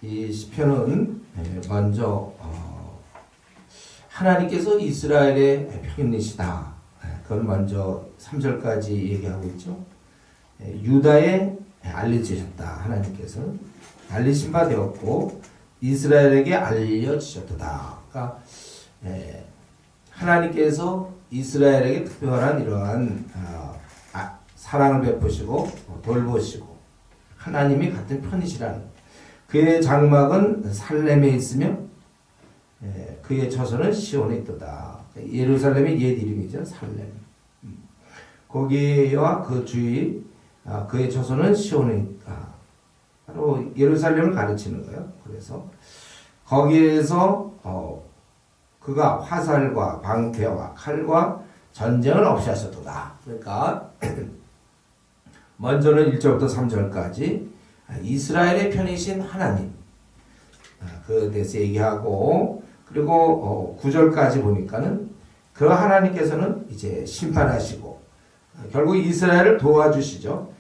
이 시편은 먼저 하나님께서 이스라엘의 편이시다. 그걸 먼저 3절까지 얘기하고 있죠. 유다에 알려주셨다. 하나님께서는 알리신 바 되었고 이스라엘에게 알려주셨다. 그러니까 하나님께서 이스라엘에게 특별한 이러한 사랑을 베푸시고 돌보시고 하나님이 같은 편이시라는 그의 장막은 살렘에 있으며 그의 처소는 시온에 있도다. 예루살렘이 옛 이름이죠. 살렘. 거기와 그 주위 그의 처소는 시온에 있다. 바로 예루살렘을 가르치는 거예요. 그래서 거기에서 그가 화살과 방패와 칼과 전쟁을 없이 하셨도다. 그러니까 먼저는 1절부터 3절까지 이스라엘의 편이신 하나님 그에 대해서 얘기하고 그리고 9절까지 보니까는 그 하나님께서는 이제 심판하시고 결국 이스라엘을 도와주시죠.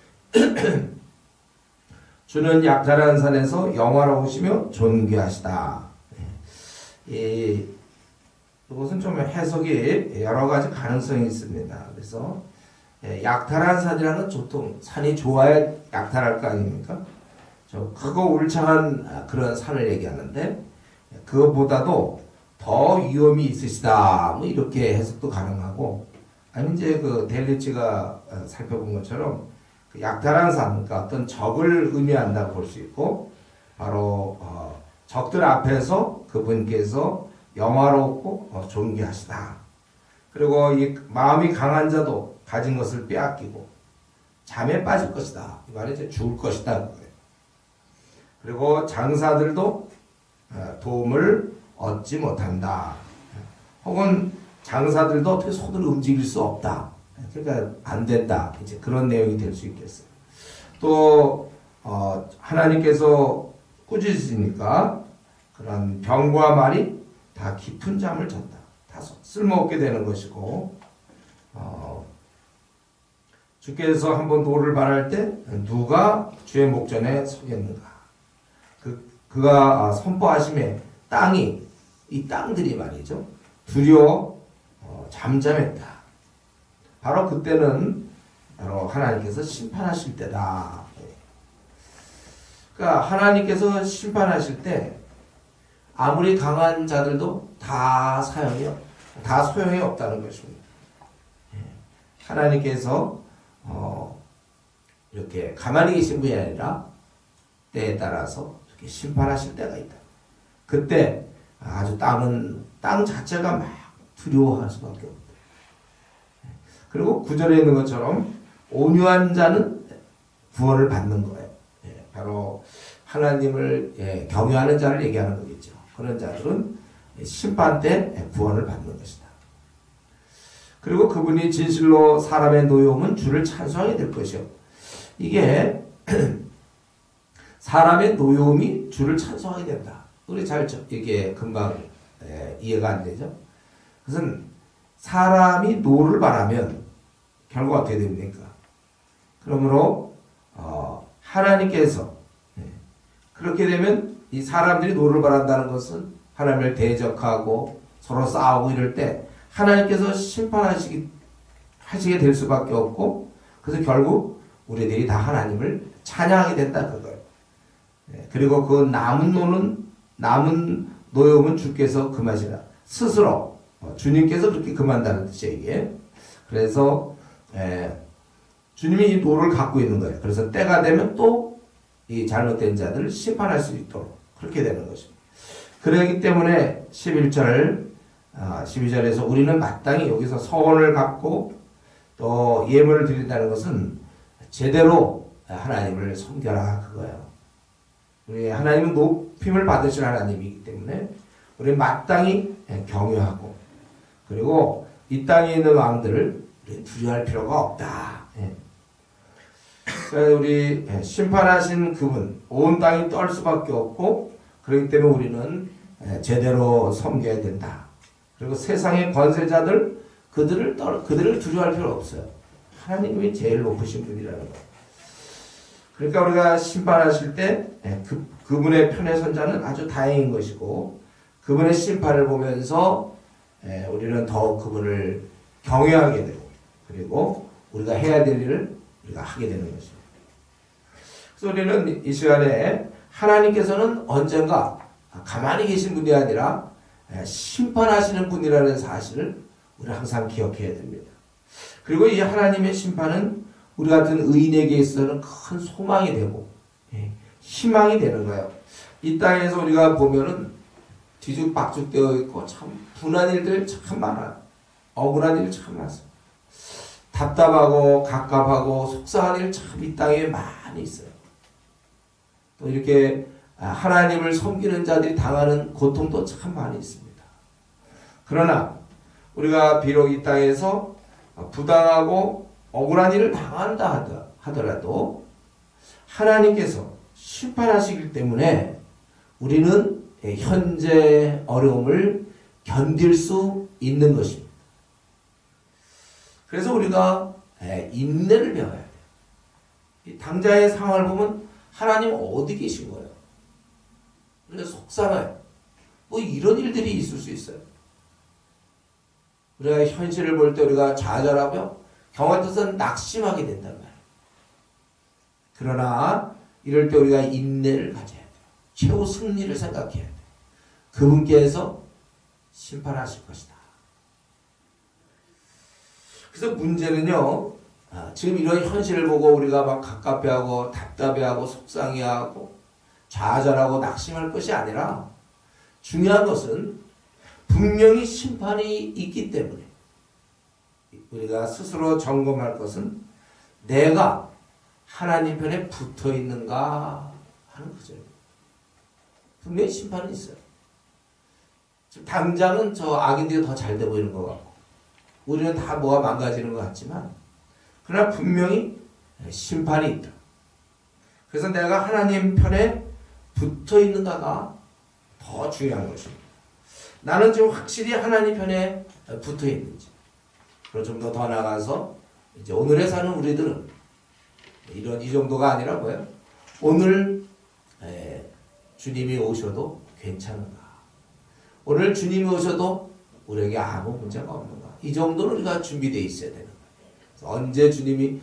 주는 약탈한 산에서 영화로우시며 존귀하시다. 이것은 좀 해석이 여러 가지 가능성이 있습니다. 그래서 약탈한 산이라는 보통 산이 좋아야 약탈할 거 아닙니까? 저 크고 울창한 그런 산을 얘기하는데 그것보다도 더 위험이 있으시다. 뭐 이렇게 해석도 가능하고 아니면 이제 그 델리치가 살펴본 것처럼 그 약탈한 산, 그러니까 어떤 적을 의미한다고 볼 수 있고 바로 적들 앞에서 그분께서 영화롭고 존귀하시다. 그리고 이 마음이 강한 자도 가진 것을 빼앗기고 잠에 빠질 것이다. 이 말은 이제 죽을 것이다. 그리고 장사들도 도움을 얻지 못한다. 혹은 장사들도 어떻게 손을 움직일 수 없다. 그러니까 안 된다. 이제 그런 내용이 될 수 있겠어요. 또 하나님께서 꾸짖으시니까 그런 병과 말이 다 깊은 잠을 잤다. 다 쓸모없게 되는 것이고 주께서 한번 도를 바랄 때 누가 주의 목전에 서겠는가. 그가 선포하심에 땅이 이 땅들이 말이죠. 두려워 잠잠했다. 바로 그때는 바로 하나님께서 심판하실 때다. 그러니까 하나님께서 심판하실 때 아무리 강한 자들도 다 소용이 없다는 것입니다. 하나님께서 이렇게 가만히 계신 분이 아니라 때에 따라서 이렇게 심판하실 때가 있다. 그때 아주 땅 자체가 막 두려워할 수밖에 없다. 그리고 구절에 있는 것처럼 온유한 자는 구원을 받는 거예요. 바로 하나님을 경외하는 자를 얘기하는 거겠죠. 그런 자들은 심판 때 구원을 받는 것이다. 그리고 그분이 진실로 사람의 노여움은 주를 찬송하게 될 것이요. 이게 사람의 노여움이 주를 찬송하게 된다. 우리 이게 금방 이해가 안 되죠. 그것은 사람이 노를 바라면 결과가 어떻게 됩니까? 그러므로 하나님께서 그렇게 되면 이 사람들이 노를 바란다는 것은 하나님을 대적하고 서로 싸우고 이럴 때 하나님께서 심판하시게 될 수밖에 없고 그래서 결국 우리들이 다 하나님을 찬양하게 된다 그거예요. 그리고 그 남은 노여움은 주께서 금하시라. 스스로 주님께서 그렇게 금한다는 뜻이에요. 이게. 그래서 주님이 이 노를 갖고 있는 거예요. 그래서 때가 되면 또 이 잘못된 자들을 심판할 수 있도록 그렇게 되는 것입니다. 그러기 때문에 11절 12절에서 우리는 마땅히 여기서 서원을 갚고 또 예물을 드린다는 것은 제대로 하나님을 섬겨라 그거예요. 우리 하나님은 높임을 받으실 하나님이기 때문에 우리 마땅히 경외하고 그리고 이 땅에 있는 왕들을 우리 두려워할 필요가 없다. 우리 심판하신 그분 온 땅이 떨 수밖에 없고 그렇기 때문에 우리는 제대로 섬겨야 된다. 그리고 세상의 권세자들 그들을 두려워할 필요 없어요. 하나님이 제일 높으신 분이라는 거. 그러니까 우리가 심판하실 때 그분의 편에 선 자는 아주 다행인 것이고 그분의 심판을 보면서 우리는 더욱 그분을 경외하게 되고 그리고 우리가 해야 될 일을 우리가 하게 되는 것입니다. 그래서 우리는 이 시간에 하나님께서는 언젠가 가만히 계신 분이 아니라 심판하시는 분이라는 사실을 우리는 항상 기억해야 됩니다. 그리고 이 하나님의 심판은 우리 같은 의인에게 있어서는 큰 소망이 되고 희망이 되는 거예요. 이 땅에서 우리가 보면은 뒤죽박죽 되어 있고 참 분한 일들 참 많아요. 억울한 일 참 많습니다. 답답하고 갑갑하고 속상한 일 참 이 땅에 많이 있어요. 또 이렇게 하나님을 섬기는 자들이 당하는 고통도 참 많이 있습니다. 그러나 우리가 비록 이 땅에서 부당하고 억울한 일을 당한다 하더라도 하나님께서 심판하시기 때문에 우리는 현재 어려움을 견딜 수 있는 것입니다. 그래서 우리가 인내를 배워야 돼요. 당장의 상황을 보면 하나님 어디 계신 거예요? 우리가 속상해요. 뭐 이런 일들이 있을 수 있어요. 우리가 현실을 볼 때 우리가 좌절하며 경험에서는 낙심하게 된단 말이에요. 그러나 이럴 때 우리가 인내를 가져야 돼요. 최후 승리를 생각해야 돼요. 그분께서 심판하실 것이다. 그래서 문제는요, 지금 이런 현실을 보고 우리가 막 갑갑해하고 답답해하고 속상해하고 좌절하고 낙심할 것이 아니라 중요한 것은 분명히 심판이 있기 때문에 우리가 스스로 점검할 것은 내가 하나님 편에 붙어 있는가 하는 거죠. 분명히 심판이 있어요. 지금 당장은 저 악인들이 더 잘 돼 보이는 것 같고 우리는 다 뭐가 망가지는 것 같지만 그러나 분명히 심판이 있다. 그래서 내가 하나님 편에 붙어 있는가가 더 중요한 것입니다. 나는 지금 확실히 하나님 편에 붙어 있는지. 그리고 좀 더 나가서 이제 오늘에 사는 우리들은 이 정도가 아니라 뭐예요? 오늘 주님이 오셔도 괜찮은가? 오늘 주님이 오셔도 우리에게 아무 문제가 없는가? 이 정도는 우리가 준비되어 있어야 되는 거예요. 언제 주님이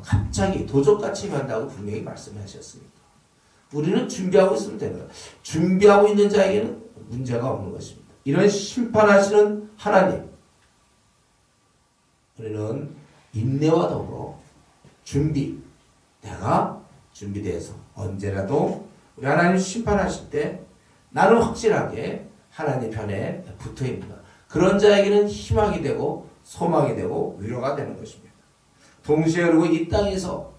갑자기 도적같이 임한다고 분명히 말씀하셨습니다. 우리는 준비하고 있으면 되는 거예요. 준비하고 있는 자에게는 문제가 없는 것입니다. 이런 심판하시는 하나님, 우리는 인내와 더불어 준비, 내가 준비돼서 언제라도 우리 하나님 심판하실 때 나는 확실하게 하나님 편에 붙어 있는 것. 그런 자에게는 희망이 되고 소망이 되고 위로가 되는 것입니다. 동시에 그리고 이 땅에서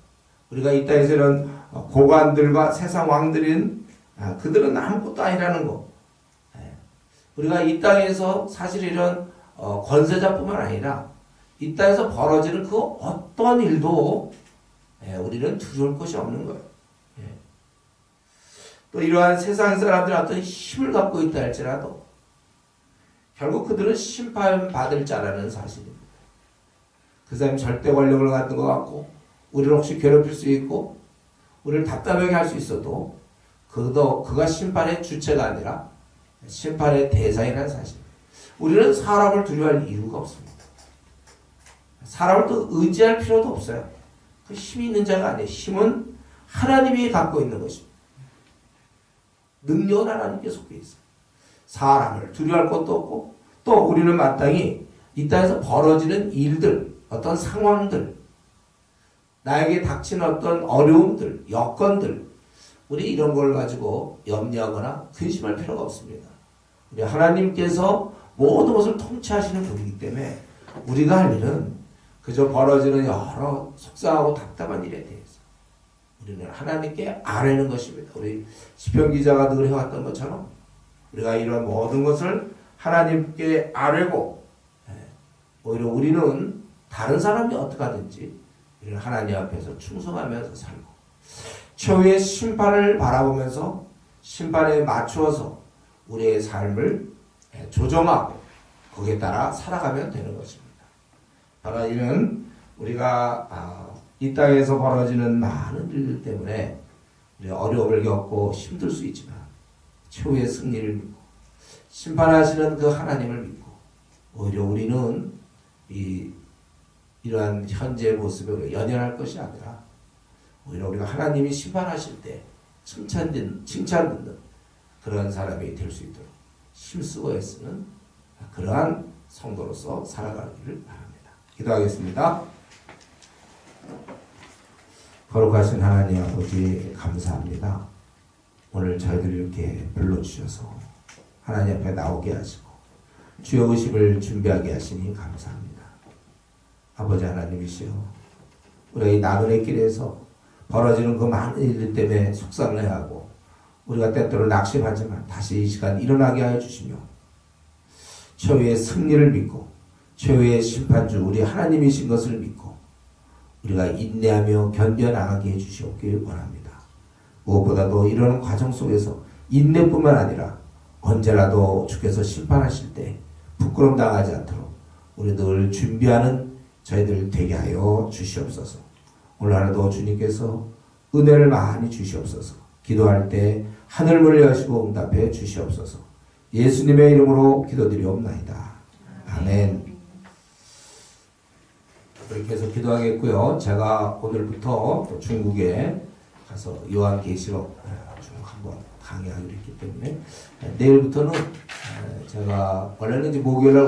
우리가 이 땅에서는 고관들과 세상 왕들인 그들은 아무것도 아니라는 거. 우리가 이 땅에서 사실 이런 권세자뿐만 아니라 이 땅에서 벌어지는 그 어떤 일도 우리는 두려울 것이 없는 거예요. 또 이러한 세상 사람들은 어떤 힘을 갖고 있다 할지라도 결국 그들은 심판받을 자라는 사실입니다. 그 사람이 절대 권력을 갖는 것 같고 우리를 혹시 괴롭힐 수 있고 우리를 답답하게 할 수 있어도 그가 심판의 주체가 아니라 심판의 대상이라는 사실. 우리는 사람을 두려워할 이유가 없습니다. 사람을 또 의지할 필요도 없어요. 그 힘이 있는 자가 아니에요. 힘은 하나님이 갖고 있는 것입니다. 능력은 하나님께 속해 있어요. 사람을 두려워할 것도 없고 또 우리는 마땅히 이 땅에서 벌어지는 일들, 어떤 상황들, 나에게 닥치는 어떤 어려움들, 여건들, 우리 이런 걸 가지고 염려하거나 근심할 필요가 없습니다. 우리 하나님께서 모든 것을 통치하시는 분이기 때문에 우리가 할 일은 그저 벌어지는 여러 속상하고 답답한 일에 대해서 우리는 하나님께 아뢰는 것입니다. 우리 시편 기자가 늘 해왔던 것처럼 우리가 이런 모든 것을 하나님께 아뢰고 오히려 우리는 다른 사람이 어떻게 하든지 우리는 하나님 앞에서 충성하면서 살고 최후의 심판을 바라보면서 심판에 맞추어서 우리의 삶을 조정하고 거기에 따라 살아가면 되는 것입니다. 바로 이는 우리가 이 땅에서 벌어지는 많은 일들 때문에 우리 어려움을 겪고 힘들 수 있지만 최후의 승리를 믿고 심판하시는 그 하나님을 믿고 오히려 우리는 이러한 현재의 모습에 연연할 것이 아니라 오히려 우리가 하나님이 심판하실 때 칭찬 듣는 그러한 사람이 될 수 있도록 힘쓰고 애쓰는 그러한 성도로서 살아가기를 바랍니다. 기도하겠습니다. 거룩하신 하나님 아버지 감사합니다. 오늘 저희들 이렇게 불러주셔서 하나님 앞에 나오게 하시고 주의 오심을 준비하게 하시니 감사합니다. 아버지 하나님이시여, 우리가 이 나그네 길에서 벌어지는 그 많은 일들 때문에 속상을 하고 우리가 때때로 낙심하지만 다시 이 시간 일어나게 하여 주시며 최후의 승리를 믿고 최후의 심판주 우리 하나님이신 것을 믿고 우리가 인내하며 견뎌나가게 해주시옵길 원합니다. 무엇보다도 이런 과정 속에서 인내뿐만 아니라 언제라도 주께서 심판하실 때 부끄럼 당하지 않도록 우리 늘 준비하는 저희들 되게 하여 주시옵소서. 오늘 하루도 주님께서 은혜를 많이 주시옵소서. 기도할 때 하늘문을 여시고 응답해 주시옵소서. 예수님의 이름으로 기도드리옵나이다. 아멘. 계속 기도하겠고요. 제가 오늘부터 또 중국에 가서 요한계시록 쭉 한번 강의하기로 했기 때문에 내일부터는 제가 원래는 이제 목요일날